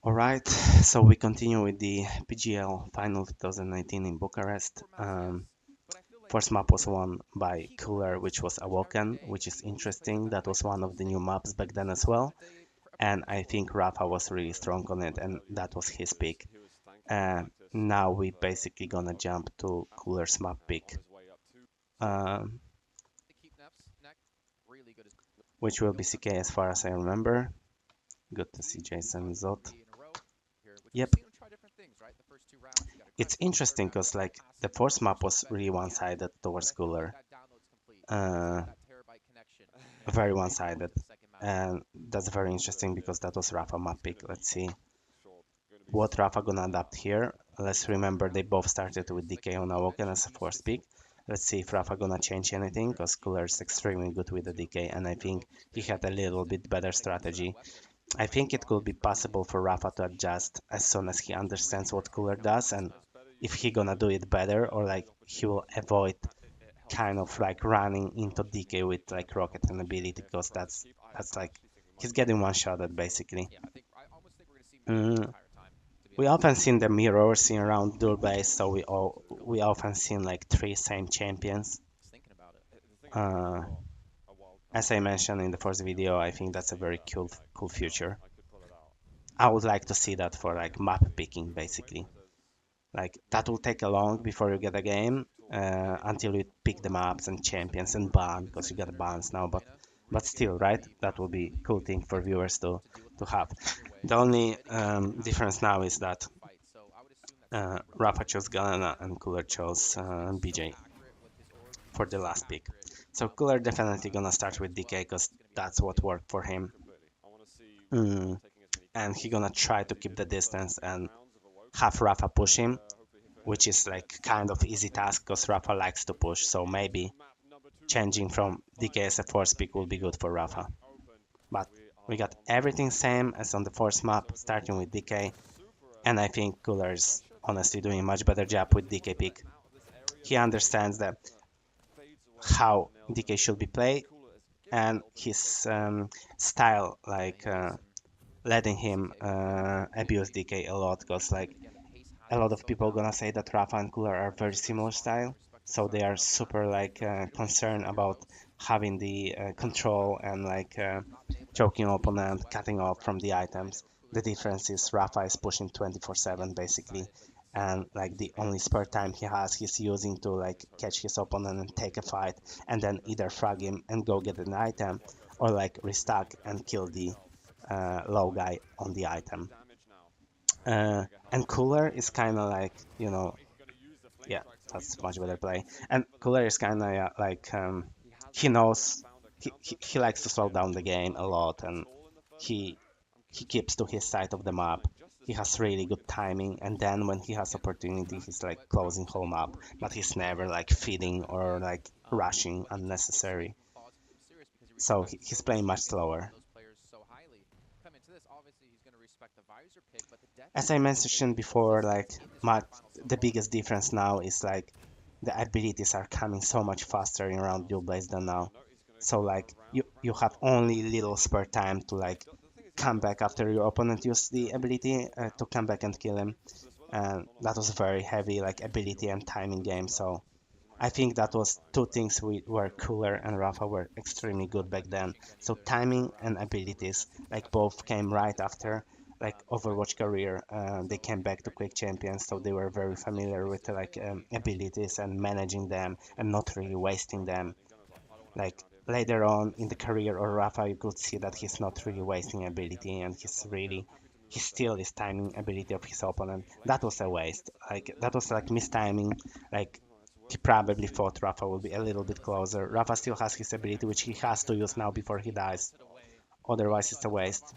Alright, so we continue with the PGL Final 2019 in Bucharest. First map was won by Cooller, which was Awoken, which is interesting. That was one of the new maps back then as well. And I think Rapha was really strong on it, and that was his pick. Now we basically gonna jump to Cooler's map pick, um, which will be CK as far as I remember. Good to see Jason Zot. Yep, it's interesting because like the first map was really one-sided towards Cooler, uh, very one-sided, and that's very interesting because that was Rapha map pick. Let's see what Rapha gonna adapt here. Let's remember they both started with DK on Awoken as a first pick. Let's see if Rapha gonna change anything because Cooler is extremely good with the DK, and I think he had a little bit better strategy. I think it could be possible for Rapha to adjust as soon as he understands what Cooler does and if he gonna do it better or like he will avoid kind of like running into DK with like rocket and ability because that's like he's getting one shot at basically. Mm, we often seen the mirrors in around dual base, so we often seen like three same champions. Uh, as I mentioned in the first video, I think that's a very cool future. I would like to see that for like map picking basically. Like that will take a long before you get a game until you pick the maps and champions and ban because you got bans now. But still, right? That will be cool thing for viewers to have. The only difference now is that Rafa chose Galena and Cooler chose BJ for the last pick. So Cooler definitely gonna start with DK because that's what worked for him. Mm. And he gonna try to keep the distance and have Rafa push him, which is like kind of easy task because Rafa likes to push. So maybe changing from DK as a first pick will be good for Rafa. But we got everything same as on the first map, starting with DK, and I think Cooler is honestly doing a much better job with DK pick. He understands that how DK should be played, and his style, like letting him abuse DK a lot, because like a lot of people gonna say that Rapha and Cooler are very similar style, so they are super like concerned about having the control and like choking opponent, cutting off from the items. The difference is Rapha is pushing 24/7 basically, and like the only spare time he has, he's using to like catch his opponent and take a fight, and then either frag him and go get an item, or like restock and kill the low guy on the item. And Cooler is kind of like, yeah, that's much better play. And Cooler is kind of like, he knows, he likes to slow down the game a lot, and he he keeps to his side of the map. He has really good timing, and then when he has opportunity, he's like closing whole map, but he's never like feeding or like rushing unnecessary. So he's playing much slower. As I mentioned before, like the biggest difference now is like the abilities are coming so much faster in round duel blades than now. So like you have only little spare time to like come back after your opponent used the ability to come back and kill him. And that was a very heavy like ability and timing game. So I think that was two things were Cooler and Rafa were extremely good back then. So timing and abilities, like both came right after like Overwatch career. They came back to Quake Champions, so they were very familiar with like abilities and managing them and not really wasting them. Like later on in the career of Rafa, you could see that he's not really wasting ability and he still is timing ability of his opponent. That was a waste. Like that was like mistiming. Like he probably thought Rafa would be a little bit closer. Rafa still has his ability, which he has to use now before he dies. Otherwise, it's a waste.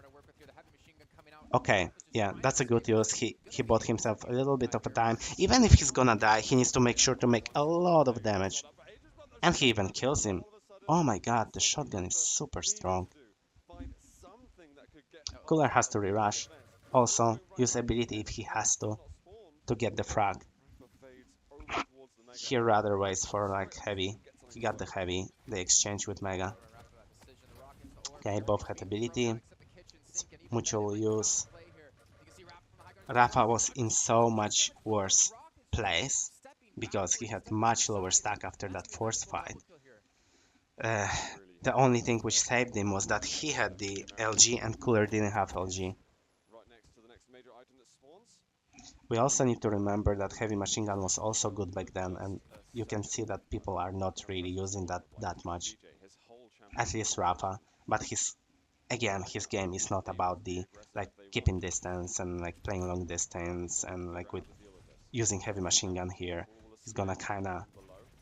Okay, yeah, that's a good use. He bought himself a little bit of a time. Even if he's gonna die, he needs to make sure to make a lot of damage. And he even kills him. Oh my god, the shotgun is super strong. Cooler has to re-rush. Also, use ability if he has to get the frag. He rather waits for like heavy. He got the heavy, the exchange with Mega. Okay, both had ability. It's mutual use. Rapha was in so much worse place because he had much lower stack after that forced fight. Uh, the only thing which saved him was that he had the LG and Cooler didn't have LG. We also need to remember that heavy machine gun was also good back then, and you can see that people are not really using that much. At least Rapha, but his game is not about the like keeping distance and like playing long distance and like with using heavy machine gun here. He's gonna kinda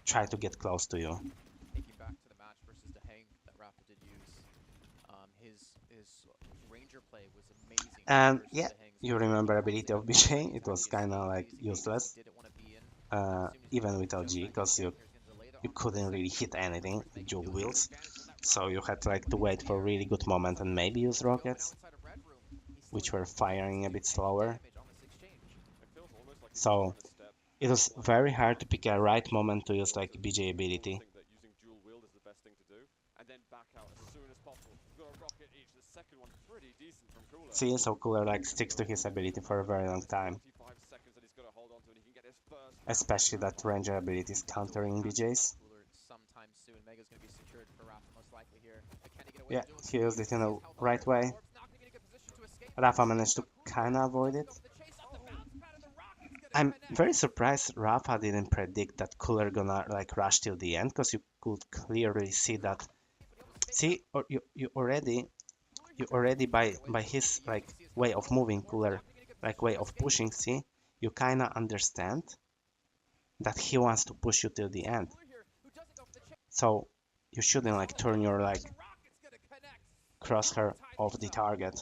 try to get close to you. And yeah, you remember ability of BJ? It was kinda like useless, even with LG, because you couldn't really hit anything with dual wheels. So you had like to wait for a really good moment and maybe use rockets, which were firing a bit slower. So it was very hard to pick a right moment to use like BJ ability. See, so Cooler like sticks to his ability for a very long time. Especially that Ranger ability is countering BJ's. Yeah, he used it in the right way. Rapha managed to kinda avoid it. I'm very surprised Rapha didn't predict that Cooler gonna like rush till the end, because you could clearly see that. See, or you already by his like way of moving, Cooler like way of pushing. See, you kinda understand that he wants to push you till the end. So you shouldn't like turn your like crosshair off the target,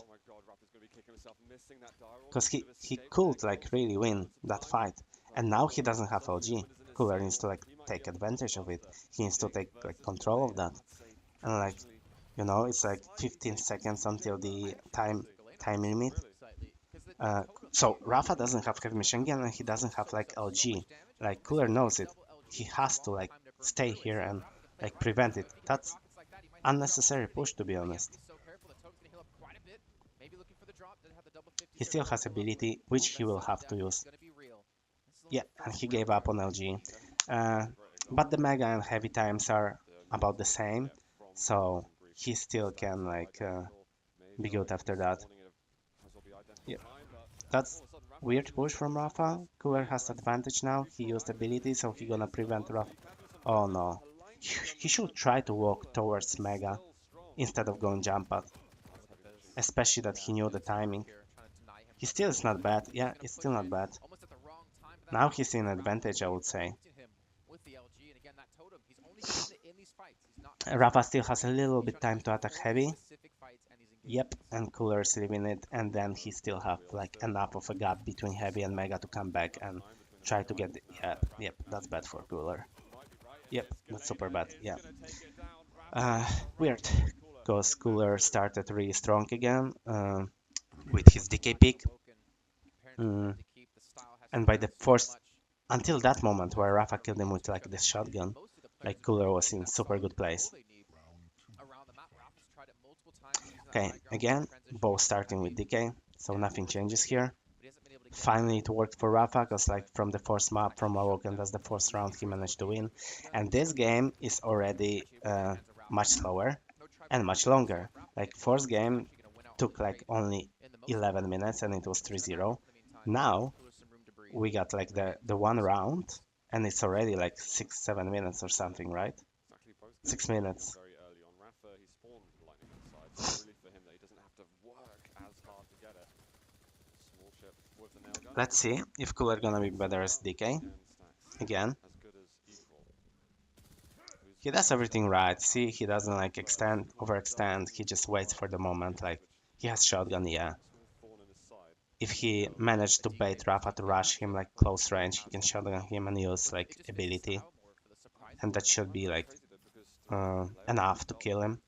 because he could like really win that fight, and now he doesn't have LG. Cooler needs to like take advantage of it. He needs to take like control of that, and like it's like 15 seconds until the time limit. Uh, so Rapha doesn't have heavy machine gun and he doesn't have like LG. Like Cooler knows it. He has to like stay here and like prevent it. That's unnecessary push, to be honest. He still has ability, which he will have to use. Yeah, and he gave up on LG. Uh, but the Mega and Heavy times are about the same, so he still can like be good after that. Yeah, that's weird push from Rafa. Cooler has advantage now. He used ability, so he gonna prevent Rafa. Oh no. He should try to walk towards Mega instead of going jump pad. Especially that he knew the timing. He still is not bad. Yeah, it's still not bad. Now he's in advantage, I would say. Rafa still has a little bit time to attack heavy. Yep, and Cooler's leaving it, and then he still have like enough of a gap between heavy and mega to come back and try to get yep, that's bad for Cooler. Yep, that's super bad. Yeah. Weird, because Cooler started really strong again with his DK pick. Mm, and by the first, until that moment where Rafa killed him with like this shotgun, like Cooler was in super good place. Okay, again, both starting with DK, so nothing changes here. Finally, it worked for Rafa, because like from the first map from Awoken, that's the first round he managed to win. And this game is already much slower and much longer. Like first game took like only 11 minutes and it was 3-0. Now we got like the one round and it's already like 6-7 minutes or something, right? 6 minutes. Let's see if Cooler gonna be better as DK. Again. He does everything right. See, he doesn't like overextend. He just waits for the moment. Like, he has shotgun, yeah. If he managed to bait Rafa to rush him like close range, he can shotgun him and use like ability. And that should be like enough to kill him.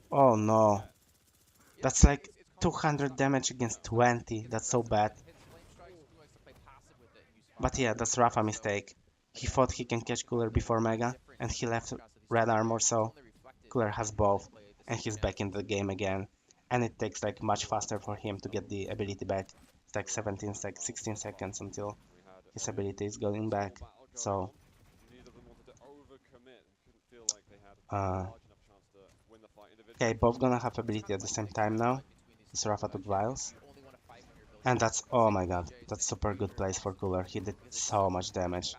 Oh no. That's like 200 damage against 20. That's so bad. But yeah, that's Rafa mistake. He thought he can catch Cooler before Mega, and he left red armor, so Cooler has both, and he's back in the game again. and it takes like much faster for him to get the ability back. It's like 16 seconds until his ability is going back. So okay, both gonna have ability at the same time now. So Rapha took vials. And that's, oh my god, that's super good place for Cooler. He did so much damage.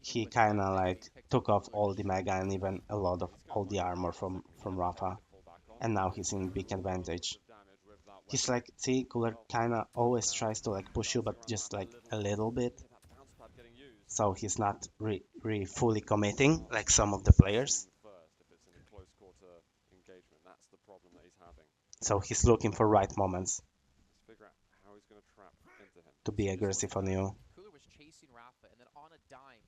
He kinda like took off all the mega and even a lot of all the armor from Rapha. And now he's in big advantage. He's like, see, Cooler kinda always tries to like push you, but just like a little bit. So he's not fully committing like some of the players. So he's looking for right moments to be aggressive on you. Cooller was chasing Rapha, and then on a dime,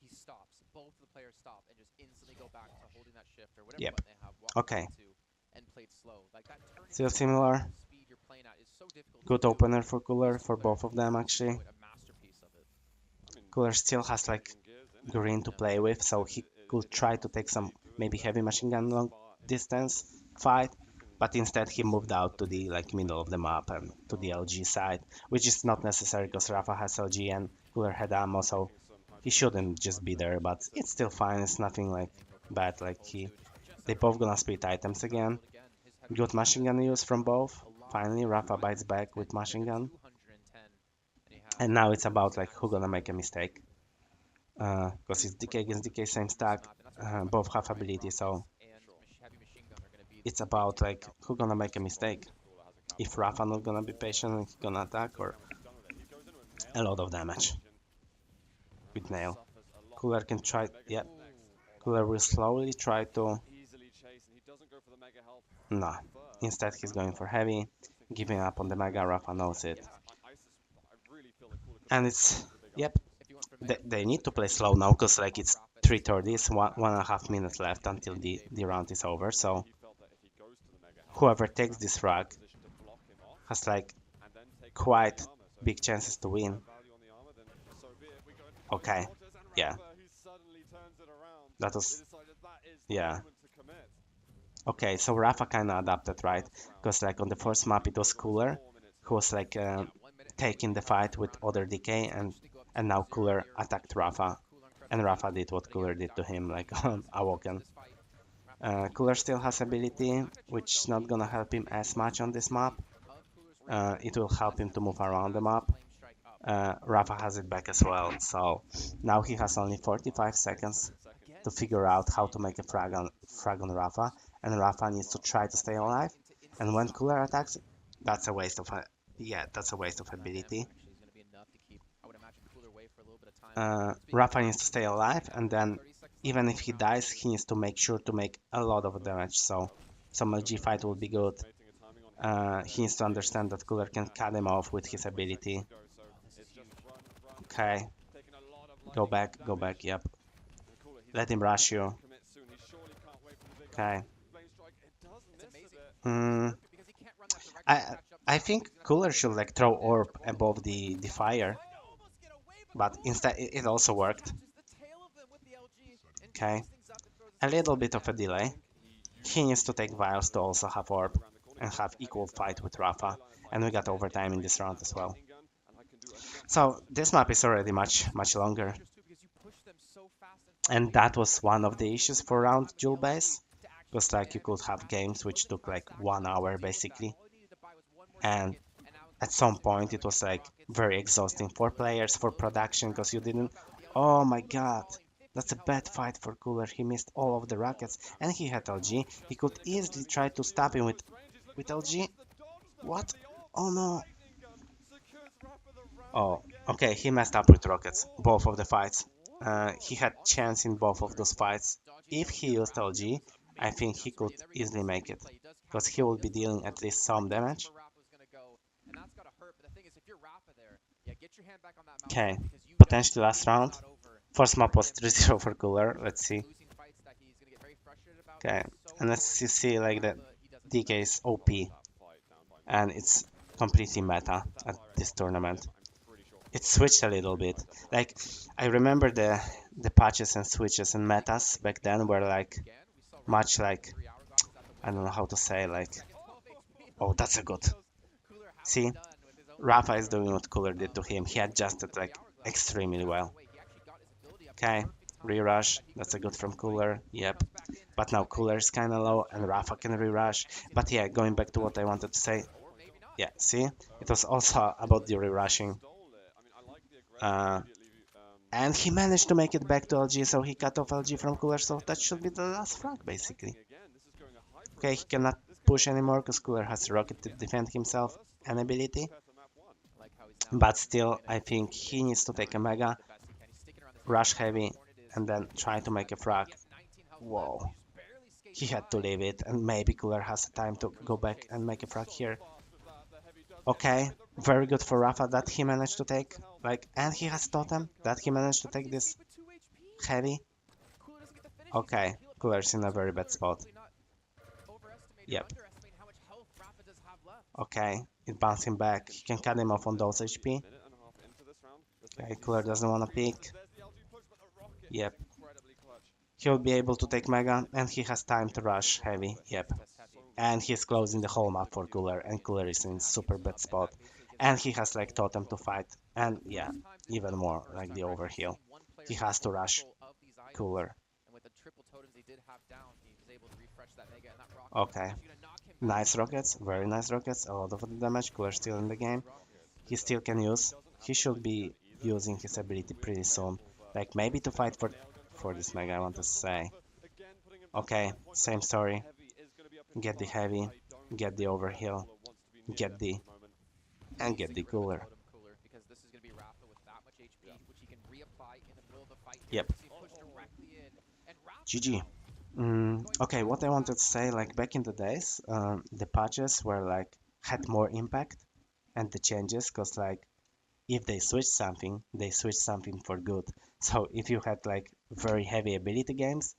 he stops. Both of the players stop and just instantly go back to holding that shift or whatever button they have. Okay. And played slow. Like that turning Still similar. speed you're playing at is so difficult. Good opener for Cooler, for both of them actually. Cooler still has like green to play with, so he could try to take some maybe heavy machine gun long distance fight, but instead he moved out to the like middle of the map and to the LG side, which is not necessary because Rapha has LG and Cooler had ammo, so he shouldn't just be there, but it's still fine. It's nothing like bad. Like they both gonna split items again. Good machine gun use from both. Finally, Rapha bites back with machine gun. And now it's about like who gonna make a mistake. Because it's DK against DK, same stack. Both have ability, so it's about like who gonna make a mistake. If Rapha not gonna be patient and he gonna attack, or a lot of damage with nail. Cooler can try, yeah. Cooler will slowly try to. Nah, instead he's going for heavy, giving up on the mega. Rapha knows it. And it's, yep, they need to play slow now because like it's 3:30, it's 1.5 minutes left until the round is over, so whoever takes this frag has like quite big chances to win. Okay, yeah, that was, yeah. Okay, so Rapha kinda adapted, right? Because like on the first map it was Cooler who was like taking the fight with other DK, and now Cooler attacked Rapha, and Rapha did what Cooler did to him, like Awoken. Cooler still has ability, which is not gonna help him as much on this map. It will help him to move around the map. Rapha has it back as well, so now he has only 45 seconds to figure out how to make a frag on Rapha, and Rapha needs to try to stay alive. And when Cooler attacks, that's a waste of that's a waste of ability. Rapha needs to stay alive, and then even if he dies, he needs to make sure to make a lot of damage, so some LG fight will be good. He needs to understand that Cooler can cut him off with his ability. Okay. Go back, yep. Let him rush you. Okay. I think Cooler should like throw orb above the fire, but instead it also worked. Okay, a little bit of a delay. He needs to take vials to also have orb and have equal fight with Rapha, and we got overtime in this round as well. So this map is already much longer, and that was one of the issues for round duel base, because like you could have games which took like 1 hour basically, and at some point it was like very exhausting for players, for production, because you didn't. Oh my god, that's a bad fight for Cooler. He missed all of the rockets and he had LG. He could easily try to stop him with LG. What? Oh no. Oh, okay, he messed up with rockets, both of the fights. He had chance in both of those fights. If he used LG, I think he could easily make it, because he will be dealing at least some damage. Okay, potentially last round. First map was 3-0 for Cooler, let's see. Okay, and let's see like the DK is OP, and it's completely meta at this tournament. It switched a little bit. Like, I remember the patches and switches and metas back then were like much like, I don't know how to say, like Oh, that's a good. See, Rapha is doing what Cooler did to him. He adjusted like extremely well. Okay, re-rush. That's a good from Cooler. Yep. But now Cooler is kind of low and Rapha can re-rush. But yeah, going back to what I wanted to say. Yeah, see, it was also about the re-rushing. Uh, and he managed to make it back to LG, so he cut off LG from Cooler, so that should be the last frag basically. Okay, he cannot push anymore because Cooler has Rocket to defend himself and ability. But still, I think he needs to take a Mega, rush heavy, and then try to make a frag. Whoa. He had to leave it, and maybe Cooler has time to go back and make a frag here. Okay, very good for Rafa that he managed to take. Like, and he has Totem that he managed to take this heavy. Okay, Cooler's in a very bad spot. Yep. Okay, it bounced him back. He can cut him off on those HP. Okay, Cooler doesn't want to pick. Yep. He'll be able to take Mega, and he has time to rush heavy. Yep. And he's closing the whole map for Cooler, and Cooler is in super bad spot. And he has like Totem to fight, and yeah, even more like the overheal. He has to rush Cooler. Okay, nice rockets, very nice rockets, a lot of the damage. Cooler still in the game. He still can use. He should be using his ability pretty soon. Like maybe to fight for this Mega, I want to say. Okay, same story. Get the heavy, get the overheal, get the and get the Cooler. Yep. GG. Okay, what I wanted to say, like back in the days, the patches were like had more impact and the changes, cause like if they switch something, they switch something for good. So if you had like very heavy ability games,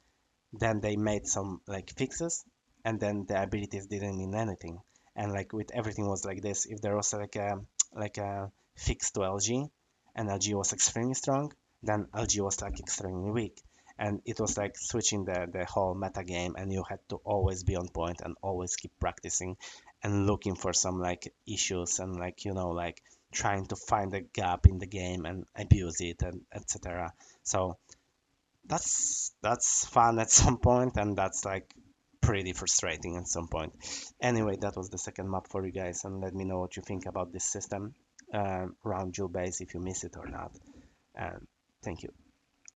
then they made some like fixes, and then the abilities didn't mean anything. And like with everything was like this, if there was like a fix to LG, and LG was extremely strong, then LG was like extremely weak. And it was like switching the whole meta game, and you had to always be on point and always keep practicing and looking for some like issues and like like trying to find a gap in the game and abuse it and etc. So that's fun at some point, and that's like pretty frustrating at some point. Anyway, that was the second map for you guys, and let me know what you think about this system, round jewel base, if you miss it or not. And thank you.